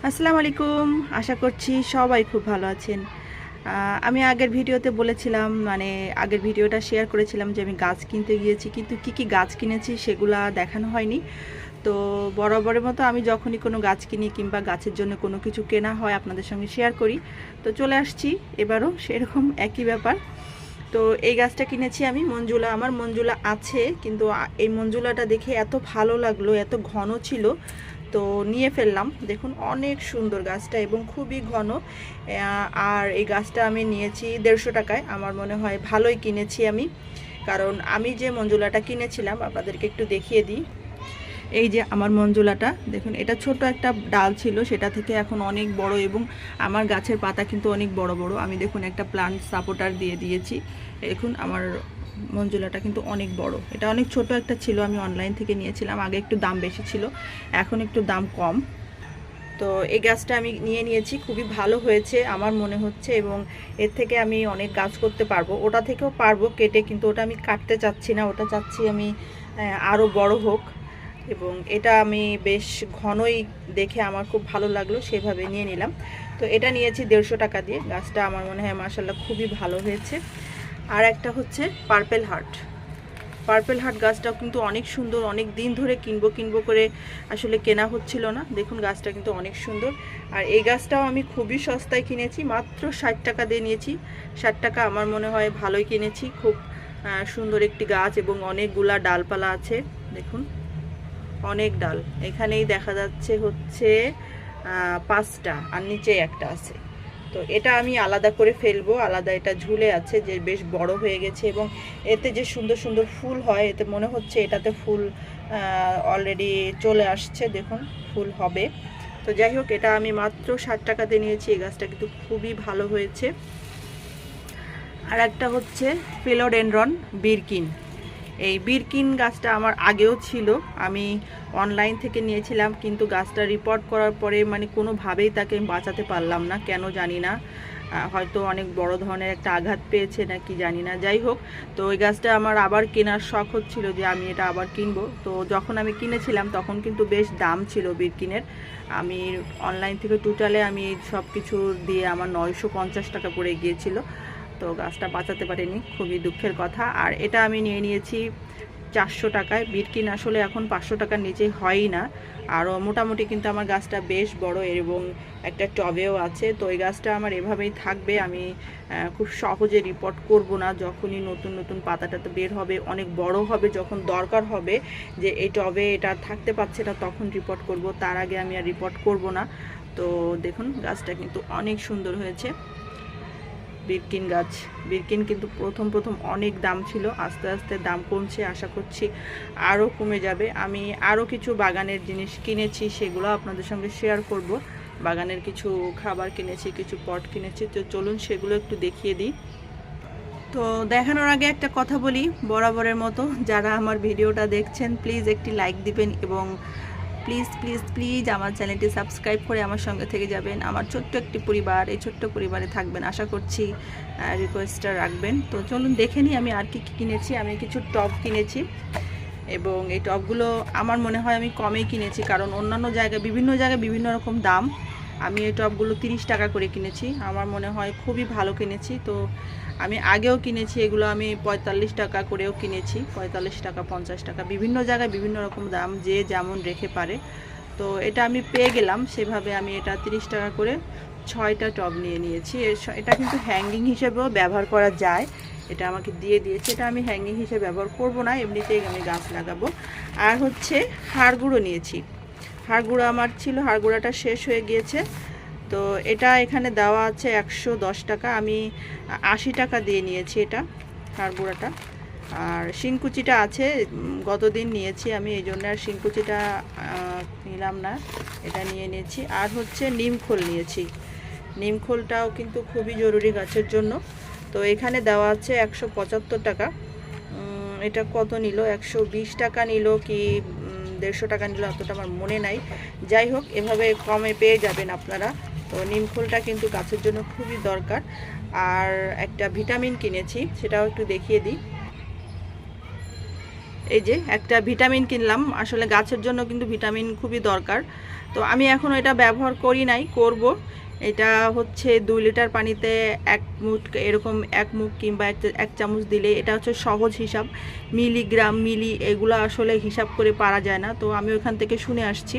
আসসালামু আলাইকুম। আশা করছি সবাই খুব ভালো আছেন। আমি আগের ভিডিওতে বলেছিলাম, আগের ভিডিওটা শেয়ার করেছিলাম যে আমি গাছ কিনতে গিয়েছি, কিন্তু কি গাছ কিনেছি সেগুলা দেখানো হয়নি। তো বরাবরের মতো আমি যখনই কোনো গাছ কিনি কিংবা গাছের জন্য কোনো কিছু কেনা হয় আপনাদের সঙ্গে শেয়ার করি। তো চলে আসছি এবারও সেরকম একই ব্যাপার। তো এই গাছটা কিনেছি আমি, মঞ্জুলা। আমার মঞ্জুলা আছে, কিন্তু এই মঞ্জুলাটা দেখে এত ভালো লাগলো, এত ঘন ছিল, তো নিয়ে ফেললাম। দেখুন অনেক সুন্দর গাছটা এবং খুবই ঘন। আর এই গাছটা আমি নিয়েছি 150 টাকায়। আমার মনে হয় ভালোই কিনেছি আমি, কারণ আমি যে মঞ্জুলাটা কিনেছিলাম আপনাদেরকে একটু দেখিয়ে দিই। এই যে আমার মঞ্জুলাটা দেখুন, এটা ছোট একটা ডাল ছিল, সেটা থেকে এখন অনেক বড় এবং আমার গাছের পাতা কিন্তু অনেক বড় বড়। আমি দেখুন একটা প্লান্ট সাপোর্টার দিয়ে দিয়েছি। দেখুন আমার মঞ্জুলাটা কিন্তু অনেক বড়। এটা অনেক ছোট একটা ছিল, আমি অনলাইন থেকে নিয়েছিলাম। আগে একটু দাম বেশি ছিল, এখন একটু দাম কম। তো এই গাছটা আমি নিয়ে নিয়েছি, খুবই ভালো হয়েছে আমার মনে হচ্ছে, এবং এর থেকে আমি অনেক গাছ করতে পারবো। ওটা থেকেও পারবো কেটে, কিন্তু ওটা আমি কাটতে চাচ্ছি না, ওটা চাচ্ছি আমি আরও বড় হোক। এবং এটা আমি বেশ ঘনই দেখে আমার খুব ভালো লাগলো, সেভাবে নিয়ে নিলাম। তো এটা নিয়েছি 150 টাকা দিয়ে। গাছটা আমার মনে হয় মাশাআল্লাহ খুবই ভালো হয়েছে। আর একটা হচ্ছে পার্পেল হার্ট গাছটাও কিন্তু অনেক সুন্দর। অনেক দিন ধরে কিনবো করে আসলে কেনা হচ্ছিল না। দেখুন গাছটা কিন্তু অনেক সুন্দর। আর এই গাছটাও আমি খুবই সস্তায় কিনেছি, মাত্র 60 টাকা দিয়ে নিয়েছি। 60 টাকা আমার মনে হয় ভালোই কিনেছি। খুব সুন্দর একটি গাছ এবং অনেকগুলা ডালপালা আছে। দেখুন অনেক ডাল, এখানেই দেখা যাচ্ছে হচ্ছে 5টা, আর নিচে একটা আছে। তো এটা আমি আলাদা করে ফেলবো, আলাদা এটা ঝুলে আছে, যে বেশ বড় হয়ে গেছে এবং এতে যে সুন্দর সুন্দর ফুল হয়, এতে মনে হচ্ছে এটাতে ফুল অলরেডি চলে আসছে। দেখুন ফুল হবে। তো যাই হোক, এটা আমি মাত্র 60 টাকাতে নিয়েছি। এই গাছটা কিন্তু খুবই ভালো হয়েছে। আর একটা হচ্ছে ফিলোডেনড্রন বিরকিন। এই বিরকিন গাছটা আমার আগেও ছিল, আমি অনলাইন থেকে নিয়েছিলাম, কিন্তু গাছটা রিপোর্ট করার পরে কোনোভাবেই তাকে বাঁচাতে পারলাম না, কেন জানি না। হয়তো অনেক বড় ধরনের একটা আঘাত পেয়েছে নাকি জানি না। যাই হোক, তো ওই গাছটা আমার আবার কেনার শখ হচ্ছিল যে আমি এটা আবার কিনবো। তো যখন আমি কিনেছিলাম তখন কিন্তু বেশ দাম ছিল বিরকিনের। আমি অনলাইন থেকে টোটালে আমি সব কিছু দিয়ে আমার 950 টাকা পড়ে গিয়েছিল। তো গাছটা বাঁচাতে পারিনি, খুবই দুঃখের কথা। আর এটা আমি নিয়ে নিয়েছি 400 টাকায়। বিরকিন আসলে এখন 500 টাকার নিচে হয়ই না। আরও মোটামুটি কিন্তু আমার গাছটা বেশ বড় এবং একটা টবেও আছে। তো এই গাছটা আমার এভাবেই থাকবে। আমি খুব সহজে রিপোর্ট করব না। যখনই নতুন নতুন পাতাটা তো বের হবে, অনেক বড় হবে, যখন দরকার হবে যে এই টবে এটা থাকতে পারছে না, তখন রিপোর্ট করব। তার আগে আমি আর রিপোর্ট করব না। তো দেখুন গাছটা কিন্তু অনেক সুন্দর হয়েছে। বিরকিন কিন্তু প্রথম অনেক দাম ছিল, আস্তে আস্তে দাম কমছে, আশা করছি আরও কমে যাবে। আমি আরও কিছু বাগানের জিনিস কিনেছি, সেগুলো আপনাদের সঙ্গে শেয়ার করব। বাগানের কিছু খাবার কিনেছি, কিছু পট কিনেছি, তো চলুন সেগুলো একটু দেখিয়ে দিই। তো দেখানোর আগে একটা কথা বলি, বরাবরের মতো যারা আমার ভিডিওটা দেখছেন প্লিজ একটি লাইক দিবেন, এবং প্লিজ প্লিজ প্লিজ আমার চ্যানেলটি সাবস্ক্রাইব করে আমার সঙ্গে থেকে যাবেন। আমার ছোট্ট একটি পরিবার, এই ছোট্ট পরিবারে থাকবেন আশা করছি, রিকোয়েস্টটা রাখবেন। তো চলুন দেখে নিই আমি আর কি কিনেছি। আমি কিছু টব কিনেছি, এবং এই টবগুলো আমার মনে হয় আমি কমেই কিনেছি, কারণ অন্যান্য জায়গায় বিভিন্ন রকম দাম। আমি এই টবগুলো 30 টাকা করে কিনেছি, আমার মনে হয় খুবই ভালো কিনেছি। তো আমি আগেও কিনেছি এগুলো, আমি 45 টাকা করেও কিনেছি, 45 টাকা 50 টাকা, বিভিন্ন জায়গায় বিভিন্ন রকম দাম, যে যেমন রেখে পারে। তো এটা আমি পেয়ে গেলাম, সেভাবে আমি এটা 30 টাকা করে 6টা টব নিয়ে নিয়েছি। এটা কিন্তু হ্যাঙ্গিং হিসেবেও ব্যবহার করা যায়, এটা আমাকে দিয়ে দিয়েছে। এটা আমি হ্যাঙ্গিং হিসেবে ব্যবহার করব না, এমনিতেই আমি গাছ লাগাবো। আর হচ্ছে হাড় গুঁড়ো নিয়েছি। হাড় গুঁড়ো আমার ছিল, হাড় গুঁড়োটা শেষ হয়ে গিয়েছে। তো এটা এখানে দেওয়া আছে 110 টাকা, আমি 80 টাকা দিয়ে নিয়েছি এটা হাড় গুঁড়োটা। আর শিংকুচিটা আছে, গতদিন নিয়েছি আমি, এই জন্য আর শিংকুচিটা নিলাম না, এটা নিয়ে নিয়েছি। আর হচ্ছে নিমখোল নিয়েছি, নিমখোলটাও কিন্তু খুবই জরুরি গাছের জন্য। তো এখানে দেওয়া আছে 175 টাকা। এটা কত নিল, 120 টাকা নিল কি 150 টাকা নিল, অতটা আমার মনে নাই। যাই হোক, এভাবে কমে পেয়ে যাবেন আপনারা। তো নিমখোলটা কিন্তু গাছের জন্য খুবই দরকার। আর একটা ভিটামিন কিনেছি, সেটাও একটু দেখিয়ে দিই। এই যে একটা ভিটামিন কিনলাম, আসলে গাছের জন্য কিন্তু ভিটামিন খুবই দরকার। তো আমি এখন এটা ব্যবহার করি নাই, করব। এটা হচ্ছে 2 লিটার পানিতে 1 মুঠ এরকম 1 মুখ কিংবা 1 চামচ দিলে, এটা হচ্ছে সহজ হিসাব। মিলিগ্রাম মিলি এগুলো আসলে হিসাব করে পারা যায় না, তো আমি ওখান থেকে শুনে আসছি।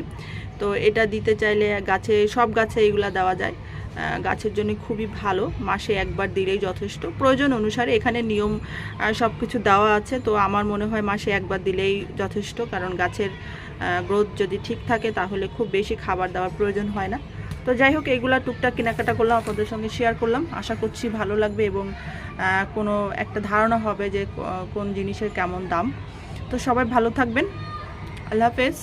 তো এটা দিতে চাইলে গাছে, সব গাছে এগুলো দেওয়া যায়, গাছের জন্য খুবই ভালো। মাসে একবার দিলেই যথেষ্ট, প্রয়োজন অনুসারে এখানে নিয়ম সব কিছু দেওয়া আছে। তো আমার মনে হয় মাসে একবার দিলেই যথেষ্ট, কারণ গাছের গ্রোথ যদি ঠিক থাকে তাহলে খুব বেশি খাবার দেওয়ার প্রয়োজন হয় না। তো যাই হোক, এইগুলা টুকটাক কেনাকাটা করলাম, আপনাদের সঙ্গে শেয়ার করলাম। আশা করছি ভালো লাগবে এবং কোনো একটা ধারণা হবে যে কোন জিনিসের কেমন দাম। তো সবাই ভালো থাকবেন, আল্লাহ হাফেজ।